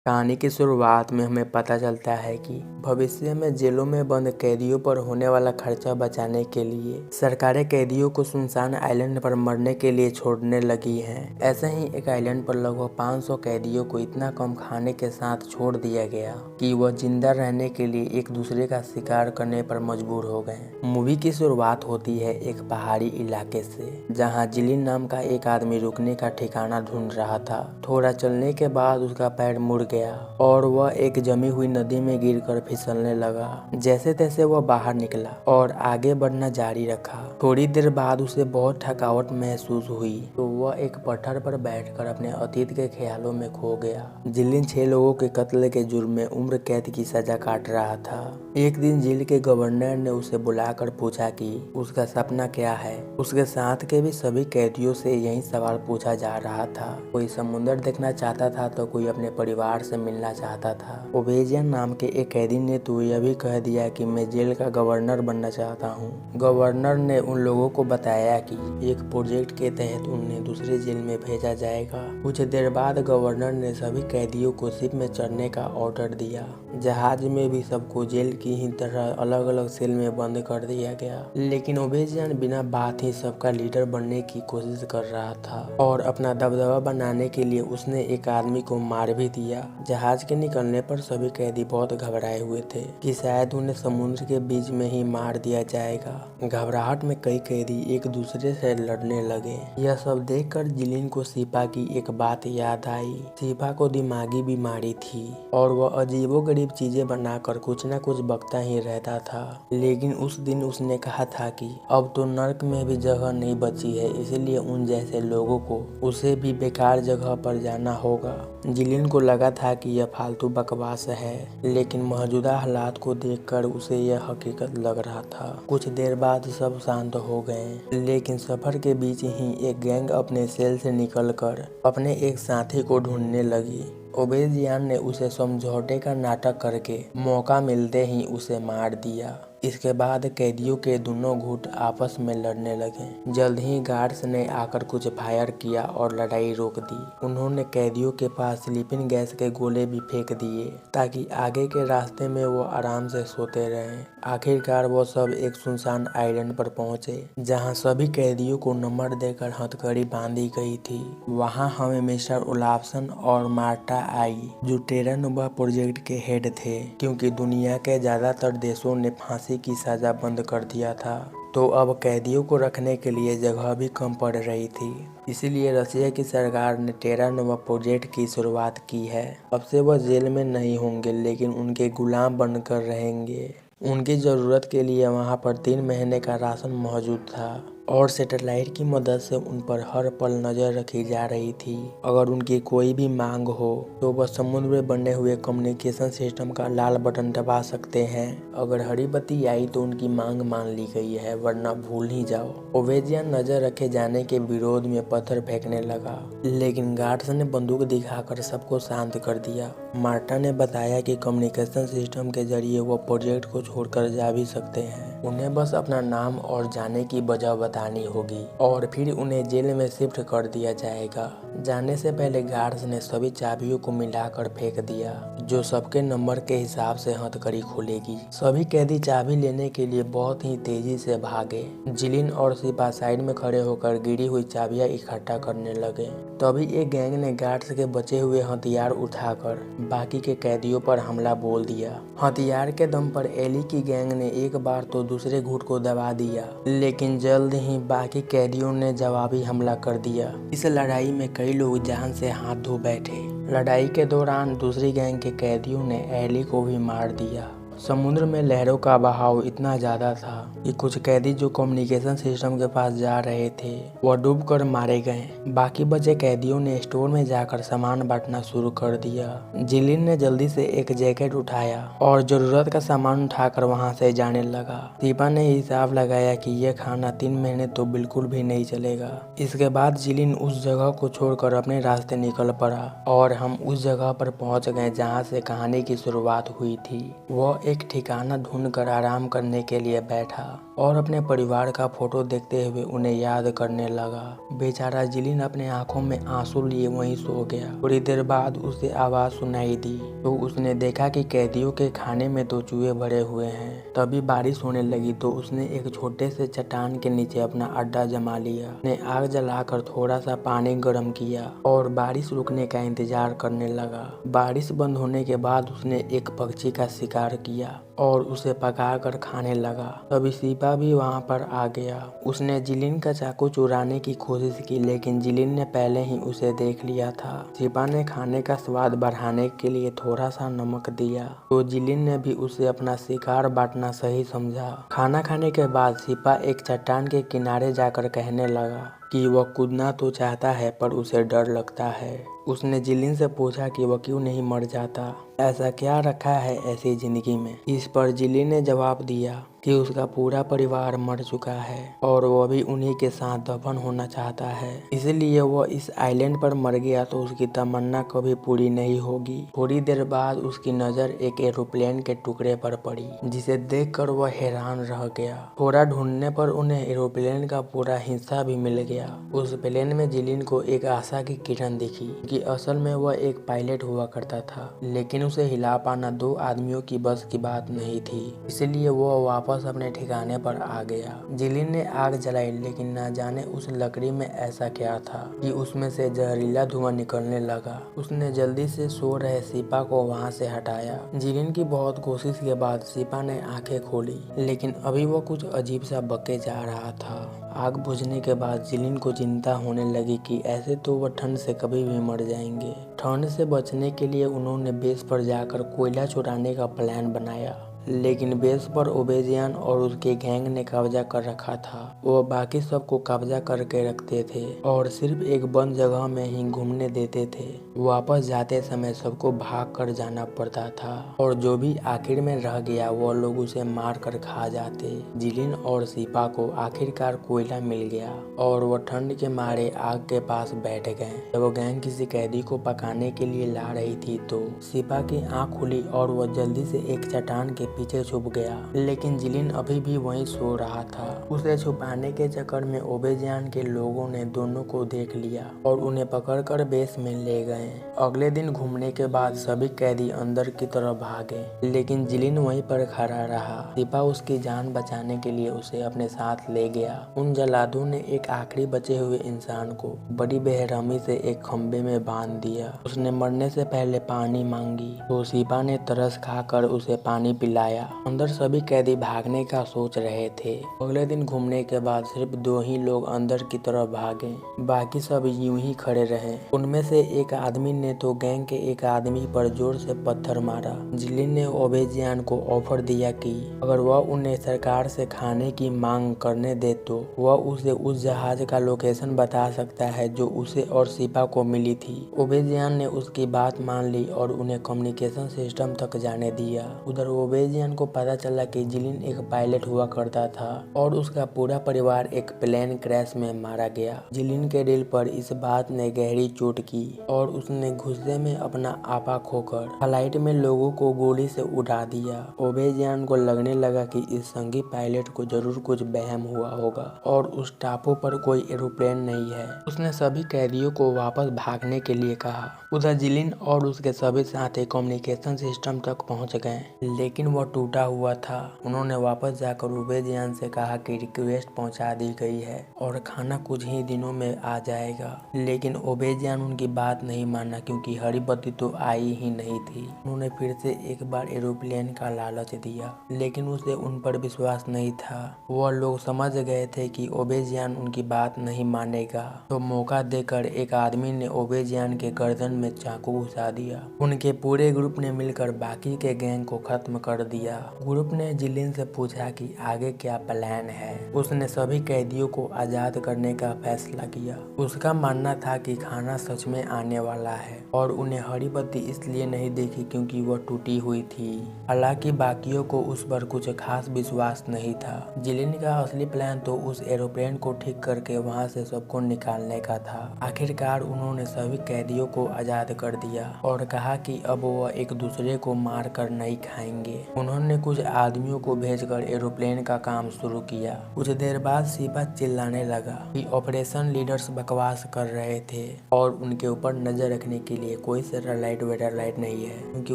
कहानी की शुरुआत में हमें पता चलता है कि भविष्य में जेलों में बंद कैदियों पर होने वाला खर्चा बचाने के लिए सरकारें कैदियों को सुनसान आइलैंड पर मरने के लिए छोड़ने लगी हैं। ऐसे ही एक आइलैंड पर लगभग 500 कैदियों को इतना कम खाने के साथ छोड़ दिया गया कि वह जिंदा रहने के लिए एक दूसरे का शिकार करने पर मजबूर हो गए। मूवी की शुरुआत होती है एक पहाड़ी इलाके से, जहाँ जिलिन नाम का एक आदमी रुकने का ठिकाना ढूंढ रहा था। थोड़ा चलने के बाद उसका पैर मुड़ गया और वह एक जमी हुई नदी में गिरकर फिसलने लगा। जैसे तैसे वह बाहर निकला और आगे बढ़ना जारी रखा। थोड़ी देर बाद उसे बहुत थकावट महसूस हुई तो वह एक पत्थर पर बैठकर अपने अतीत के ख्यालों में खो गया। जिलिन 6 लोगों के कत्ल के जुर्म में उम्र कैद की सजा काट रहा था। एक दिन जेल के गवर्नर ने उसे बुलाकर पूछा कि उसका सपना क्या है। उसके साथ के भी सभी कैदियों से यही सवाल पूछा जा रहा था। कोई समुद्र देखना चाहता था तो कोई अपने परिवार से मिलना चाहता था। ओबेजियन नाम के एक कैदी ने तो यह भी कह दिया कि मैं जेल का गवर्नर बनना चाहता हूँ। गवर्नर ने उन लोगों को बताया कि एक प्रोजेक्ट के तहत उन्हें दूसरे जेल में भेजा जाएगा। कुछ देर बाद गवर्नर ने सभी कैदियों को शिप में चढ़ने का ऑर्डर दिया। जहाज में भी सबको जेल की ही तरह अलग अलग सेल में बंद कर दिया गया। लेकिन ओबेजियन बिना बात ही सबका लीडर बनने की कोशिश कर रहा था और अपना दबदबा बनाने के लिए उसने एक आदमी को मार भी दिया। जहाज के निकलने पर सभी कैदी बहुत घबराए हुए थे कि शायद उन्हें समुद्र के बीच में ही मार दिया जाएगा। घबराहट में कई कैदी एक दूसरे से लड़ने लगे। यह सब देखकर जिलिन को सिपा की एक बात याद आई। सिपा को दिमागी बीमारी थी और वह अजीबोगरीब चीजें बनाकर कुछ न कुछ बकता ही रहता था। लेकिन उस दिन उसने कहा था कि अब तो नर्क में भी जगह नहीं बची है, इसलिए उन जैसे लोगों को उसे भी बेकार जगह पर जाना होगा। जिलिन को लगा था कि यह फालतू बकवास है, लेकिन मौजूदा हालात को देखकर उसे यह हकीकत लग रहा था। कुछ देर बाद सब शांत हो गए, लेकिन सफर के बीच ही एक गैंग अपने सेल से निकलकर अपने एक साथी को ढूंढने लगी। ओबेजियन ने उसे समझौते का नाटक करके मौका मिलते ही उसे मार दिया। इसके बाद कैदियों के दोनों गुट आपस में लड़ने लगे। जल्द ही गार्ड्स ने आकर कुछ फायर किया और लड़ाई रोक दी। उन्होंने कैदियों के पास स्लीपिंग गैस के गोले भी फेंक दिए ताकि आगे के रास्ते में वो आराम से सोते रहें। आखिरकार वो सब एक सुनसान आइलैंड पर पहुंचे, जहां सभी कैदियों को नंबर देकर हथकड़ी बांधी गई थी। वहां हमें मिस्टर ओलाफसन और मार्टा आई, जो टेरा नोवा प्रोजेक्ट के हेड थे, क्योंकि दुनिया के ज्यादातर देशों ने फांसी की सजा बंद कर दिया था। तो अब कैदियों को रखने के लिए जगह भी कम पड़ रही थी। इसीलिए रशिया की सरकार ने टेरा नोवा प्रोजेक्ट की शुरुआत की है। अब से वह जेल में नहीं होंगे, लेकिन उनके गुलाम बनकर रहेंगे। उनकी ज़रूरत के लिए वहां पर 3 महीने का राशन मौजूद था और सैटेलाइट की मदद से उन पर हर पल नजर रखी जा रही थी। अगर उनकी कोई भी मांग हो तो वह समुद्र में बने हुए कम्युनिकेशन सिस्टम का लाल बटन दबा सकते हैं। अगर हरी बत्ती आई तो उनकी मांग मान ली गई है, वरना भूल ही जाओ। ओबेजियन नजर रखे जाने के विरोध में पत्थर फेंकने लगा, लेकिन गार्ड्स ने बंदूक दिखाकर सबको शांत कर दिया। मार्टा ने बताया कि कम्युनिकेशन सिस्टम के जरिए वो प्रोजेक्ट को छोड़कर जा भी सकते हैं। उन्हें बस अपना नाम और जाने की वजह बतानी होगी और फिर उन्हें जेल में शिफ्ट कर दिया जाएगा। जाने से पहले गार्ड्स ने सभी चाबियों को मिलाकर फेंक दिया, जो सबके नंबर के हिसाब से हथकड़ी खुलेगी। सभी कैदी चाबी लेने के लिए बहुत ही तेजी से भागे। जिलिन और सिपा साइड में खड़े होकर गिरी हुई चाबियां इकट्ठा करने लगे। तभी एक गैंग ने गार्ड्स के बचे हुए हथियार उठाकर बाकी के कैदियों पर हमला बोल दिया। हथियार के दम पर एली की गैंग ने एक बार तो दूसरे गुट को दबा दिया, लेकिन जल्द ही बाकी कैदियों ने जवाबी हमला कर दिया। इस लड़ाई में कई लोग जान से हाथ धो बैठे। लड़ाई के दौरान दूसरी गैंग के कैदियों ने एली को भी मार दिया। समुद्र में लहरों का बहाव इतना ज्यादा था कि कुछ कैदी जो कम्युनिकेशन सिस्टम के पास जा रहे थे वह डूबकर मारे गए। बाकी बचे कैदियों ने स्टोर में जाकर सामान बांटना शुरू कर दिया। जिलिन ने जल्दी से एक जैकेट उठाया और जरूरत का सामान उठाकर वहां से जाने लगा। सिपा ने हिसाब लगाया कि यह खाना 3 महीने तो बिल्कुल भी नहीं चलेगा। इसके बाद जिलिन उस जगह को छोड़कर अपने रास्ते निकल पड़ा और हम उस जगह पर पहुंच गए जहाँ से कहानी की शुरुआत हुई थी। वह एक ठिकाना ढूंढकर आराम करने के लिए बैठा और अपने परिवार का फोटो देखते हुए उन्हें याद करने लगा। बेचारा जिलिन अपने आंखों में आंसू लिए वहीं सो गया। थोड़ी देर बाद उसे आवाज सुनाई दी तो उसने देखा कि कैदियों के खाने में तो चूहे भरे हुए हैं। तभी बारिश होने लगी तो उसने एक छोटे से चट्टान के नीचे अपना अड्डा जमा लिया। उसने आग जलाकर थोड़ा सा पानी गर्म किया और बारिश रुकने का इंतजार करने लगा। बारिश बंद होने के बाद उसने एक पक्षी का शिकार किया और उसे पकाकर खाने लगा। तभी सीपा भी वहां पर आ गया। उसने जिलिन का चाकू चुराने की कोशिश की लेकिन जिलिन ने पहले ही उसे देख लिया था। सीपा ने खाने का स्वाद बढ़ाने के लिए थोड़ा सा नमक दिया तो जिलिन ने भी उसे अपना शिकार बांटना सही समझा। खाना खाने के बाद सीपा एक चट्टान के किनारे जाकर कहने लगा कि वह कूदना तो चाहता है पर उसे डर लगता है। उसने जिलिन से पूछा कि वह क्यों नहीं मर जाता, ऐसा क्या रखा है ऐसी जिंदगी में। इस पर जिलिन ने जवाब दिया कि उसका पूरा परिवार मर चुका है और वह भी उन्हीं के साथ दफन होना चाहता है, इसलिए वह इस आइलैंड पर मर गया तो उसकी तमन्ना कभी पूरी नहीं होगी। थोड़ी देर बाद उसकी नजर एक एरोप्लेन के टुकड़े पर पड़ी जिसे देखकर वह हैरान रह गया। थोड़ा ढूंढने पर उन्हें एरोप्लेन का पूरा हिस्सा भी मिल गया। उस प्लेन में जिलिन को एक आशा की किरण दिखी कि असल में वह एक पायलट हुआ करता था, लेकिन उसे हिला पाना 2 आदमियों की बस की बात नहीं थी, इसलिए वह वापस अपने ठिकाने पर आ गया। जिलिन ने आग जलाई लेकिन न जाने उस लकड़ी में ऐसा क्या था कि उसमें से जहरीला धुआं निकलने लगा। उसने जल्दी से सो रहे सीपा को वहां से हटाया। जिलिन की बहुत कोशिश के बाद सीपा ने आंखें खोली लेकिन अभी वह कुछ अजीब सा बके जा रहा था। आग बुझने के बाद जिलिन को चिंता होने लगी कि ऐसे तो वह ठंड से कभी भी मर जाएंगे। ठंड से बचने के लिए उन्होंने बेस पर जाकर कोयला चुराने का प्लान बनाया, लेकिन बेस पर ओबेजियन और उसके गैंग ने कब्जा कर रखा था। वो बाकी सबको कब्जा करके रखते थे और सिर्फ एक बंद जगह में ही घूमने देते थे। वापस जाते समय सबको भाग कर जाना पड़ता था और जो भी आखिर में रह गया वो लोग उसे मार कर खा जाते। जिलिन और सीपा को आखिरकार कोयला मिल गया और वो ठंड के मारे आग के पास बैठ गए। जब वो गैंग किसी कैदी को पकाने के लिए ला रही थी तो सीपा की आंख खुली और वो जल्दी से एक चट्टान के पीछे छुप गया, लेकिन जिलिन अभी भी वहीं सो रहा था। उसे छुपाने के चक्कर में ओबेजियन के लोगों ने दोनों को देख लिया और उन्हें पकड़कर बेस में ले गए। अगले दिन घूमने के बाद सभी कैदी अंदर की तरफ भागे, लेकिन जिलिन वहीं पर खड़ा रहा। सीपा उसकी जान बचाने के लिए उसे अपने साथ ले गया। उन जल्लादों ने एक आखिरी बचे हुए इंसान को बड़ी बेरहमी से एक खंबे में बांध दिया। उसने मरने से पहले पानी मांगी तो सीपा ने तरस खाकर उसे पानी पिलाया। अंदर सभी कैदी भागने का सोच रहे थे। अगले दिन घूमने के बाद सिर्फ 2 ही लोग अंदर की तरफ भागे, बाकी सब यूं ही खड़े रहे। उनमें से एक आदमी ने तो गैंग के एक आदमी पर जोर से पत्थर मारा। जिलिन ने ओबेजियन को ऑफर दिया कि अगर वह उन्हें सरकार से खाने की मांग करने दे तो वह उसे उस जहाज का लोकेशन बता सकता है जो उसे और सीपा को मिली थी। ओबेजियन ने उसकी बात मान ली और उन्हें कम्युनिकेशन सिस्टम तक जाने दिया। उधर ओबेजियन को पता चला कि जिलिन एक पायलट हुआ करता था और उसका पूरा परिवार एक प्लेन क्रैश में मारा गया। जिलिन के दिल पर इस बात ने गहरी चोट की और उसने गुस्से में अपना आपा खोकर फ्लाइट में लोगों को गोली से उड़ा दिया। ओबेजियन को लगने लगा कि इस संगी पायलट को जरूर कुछ वहम हुआ होगा और उस टापू पर कोई एरोप्लेन नहीं है। उसने सभी कैदियों को वापस भागने के लिए कहा। उधर जिलिन और उसके सभी साथी कम्युनिकेशन सिस्टम तक पहुंच गए, लेकिन वह टूटा हुआ था। उन्होंने वापस जाकर ओबेजियन से कहा कि रिक्वेस्ट पहुंचा दी गई है और खाना कुछ ही दिनों में आ जाएगा, लेकिन ओबेजियन उनकी बात नहीं माना क्योंकि हरी बत्ती तो आई ही नहीं थी। उन्होंने फिर से एक बार एरोप्लेन का लालच दिया, लेकिन उसे उन पर विश्वास नहीं था। वह लोग समझ गए थे कि ओबेजियन उनकी बात नहीं मानेगा, तो मौका देकर एक आदमी ने ओबेजियन के गर्दन में चाकू घुसा दिया। उनके पूरे ग्रुप ने मिलकर बाकी के गैंग को खत्म कर दिया। ग्रुप ने जिलिन से पूछा कि आगे क्या प्लान है। उसने सभी कैदियों को आजाद करने का फैसला किया। उसका मानना था कि खाना सच में आने वाला है और उन्हें हरी बत्ती इसलिए नहीं देखी क्योंकि वह टूटी हुई थी। हालांकि बाकियों को उस पर कुछ खास विश्वास नहीं था। जिलिन का असली प्लान तो उस एरोप्लेन को ठीक करके वहां से सबको निकालने का था। आखिरकार उन्होंने सभी कैदियों को आजाद कर दिया और कहा कि अब वह एक दूसरे को मार कर नहीं खाएंगे। उन्होंने कुछ आदमियों को भेजकर एरोप्लेन का काम शुरू किया। कुछ देर बाद सिपा चिल्लाने लगा कि ऑपरेशन लीडर्स बकवास कर रहे थे और उनके ऊपर नजर रखने के लिए कोई सैटेलाइट वेटेलाइट नहीं है, क्योंकि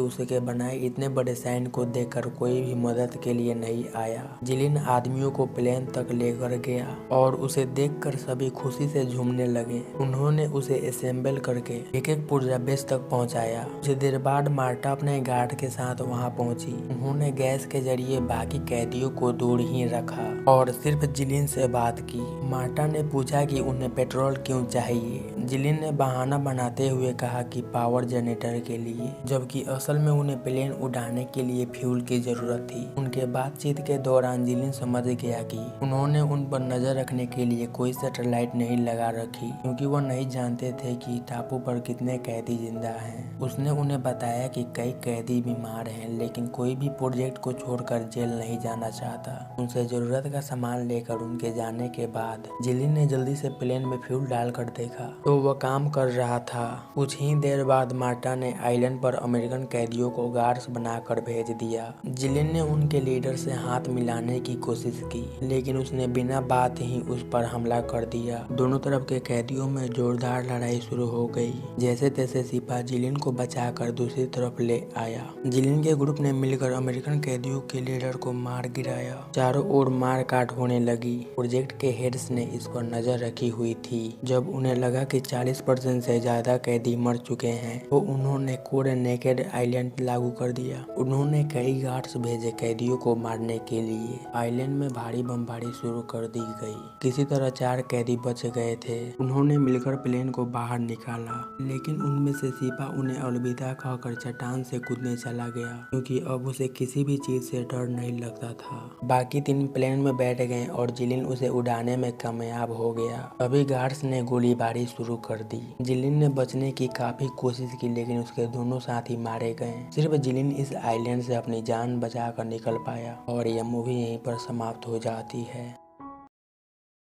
उसके बनाए इतने बड़े साइन को देखकर कोई भी मदद के लिए नहीं आया। जिलिन आदमियों को प्लेन तक लेकर गया और उसे देखकर सभी खुशी से झूमने लगे। उन्होंने उसे असेंबल करके एक पुर्जा बेस तक पहुंचाया। कुछ देर बाद मार्टा अपने गार्ड के साथ वहां पहुंची। उन्होंने गैस के जरिए बाकी कैदियों को दूर ही रखा और सिर्फ जिलिन से बात की। मार्टा ने पूछा कि उन्हें पेट्रोल क्यों चाहिए। जिलिन ने बहाना बनाते हुए कहा कि पावर जनरेटर के लिए, जबकि असल में उन्हें प्लेन उड़ाने के लिए फ्यूल की जरूरत थी। उनके बातचीत के दौरान जिलिन समझ गया कि उन्होंने उन पर नजर रखने के लिए कोई सैटेलाइट नहीं लगा रखी, क्योंकि वो नहीं जानते थे कि टापू पर कितने कैदी जिंदा हैं। उसने उन्हें बताया कि कई कैदी बीमार हैं, लेकिन कोई भी प्रोजेक्ट को छोड़कर जेल नहीं जाना चाहता। उनसे जरूरत का सामान लेकर उनके जाने के बाद जिलिन ने जल्दी से प्लेन में फ्यूल डालकर देखा तो वह काम कर रहा था। कुछ ही देर बाद मार्टा ने आइलैंड पर अमेरिकन कैदियों को गार्ड्स बनाकर भेज दिया। जिलिन ने उनके लीडर से हाथ मिलाने की कोशिश की, लेकिन उसने बिना बात ही उस पर हमला कर दिया। दोनों तरफ के कैदियों में जोरदार लड़ाई शुरू हो गई। जैसे तैसे सिपा जिलिन को बचाकर दूसरी तरफ ले आया। जिलिन के ग्रुप ने मिलकर अमेरिकन कैदियों के लीडर को मार गिराया। चारों ओर मार काट होने लगी। प्रोजेक्ट के हेड्स ने इस पर नजर रखी हुई थी। जब उन्हें लगा कि 40% से ज्यादा कैदी मर चुके हैं तो उन्होंने कोड नेकेड आइलैंड लागू कर दिया। उन्होंने कई गार्ड्स भेजे कैदियों को मारने के लिए। आइलैंड में भारी बमबारी शुरू कर दी गई। किसी तरह 4 कैदी बच गए थे। उन्होंने मिलकर प्लेन को बाहर निकाला, लेकिन उनमें से सिपा उन्हें अलविदा कहकर चट्टान से कूदने चला गया, क्योंकि अब उसे किसी भी चीज से डर नहीं लगता था। बाकी 3 प्लेन में बैठ गए और जिलिन उसे उड़ाने में कामयाब हो गया। अभी गार्ड्स ने गोलीबारी शुरू कर दी। जिलिन ने बचने की काफी कोशिश की, लेकिन उसके दोनों साथी मारे गए। सिर्फ जिलिन इस आइलैंड से अपनी जान बचाकर निकल पाया और यह मूवी यहीं पर समाप्त हो जाती है।